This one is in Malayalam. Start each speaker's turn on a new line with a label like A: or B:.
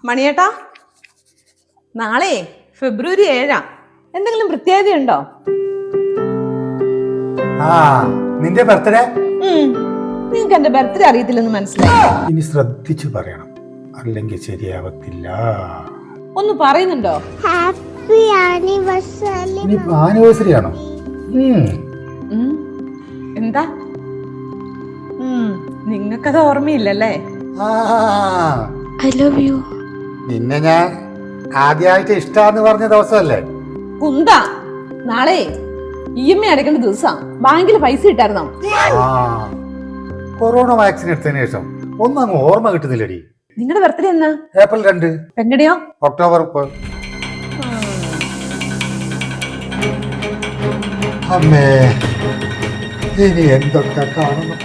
A: മണിയേട്ടാ, നാളെ ഫെബ്രുവരി 7 എന്തെങ്കിലും പ്രത്യേകതയുണ്ടോ?
B: നിന്റെ ബർത്ത്ഡേ?
A: നിങ്ങൾക്ക് എന്റെ ബർത്ത്ഡേ അറിയത്തില്ലെന്ന് മനസ്സിലായി.
B: ഇനി ശ്രദ്ധിച്ചു പറയണം, അല്ലെങ്കിൽ ശരിയാവത്തില്ല.
A: ഒന്ന് പറയുന്നുണ്ടോ?
C: Happy anniversary.
B: ആനിവേഴ്സറി ആണോ?
A: എന്താ നിങ്ങൾക്കത് ഓർമ്മയില്ലല്ലേ?
C: I love you.
B: നിന്നെ ഞാൻ ആദ്യമായിട്ട് ഇഷ്ടാന്ന് പറഞ്ഞ ദിവസമല്ലേ?
A: കുന്ത, നാളെ EMI അടയ്ക്കേണ്ട ദിവസം. ബാങ്കിൽ പൈസ ഇട്ടായിരുന്നോ?
B: കൊറോണ വാക്സിൻ എടുത്തതിന് ശേഷം ഒന്നും അങ്ങ് ഓർമ്മ കിട്ടുന്നില്ലടി.
A: നിങ്ങളുടെ ബർത്ത്ഡേ എന്നാ?
B: ഏപ്രിൽ 2.
A: എന്റെയോ
B: ഒക്ടോബർ 1. അമ്മേ, ഇനി എന്തൊക്കെ കാണണം.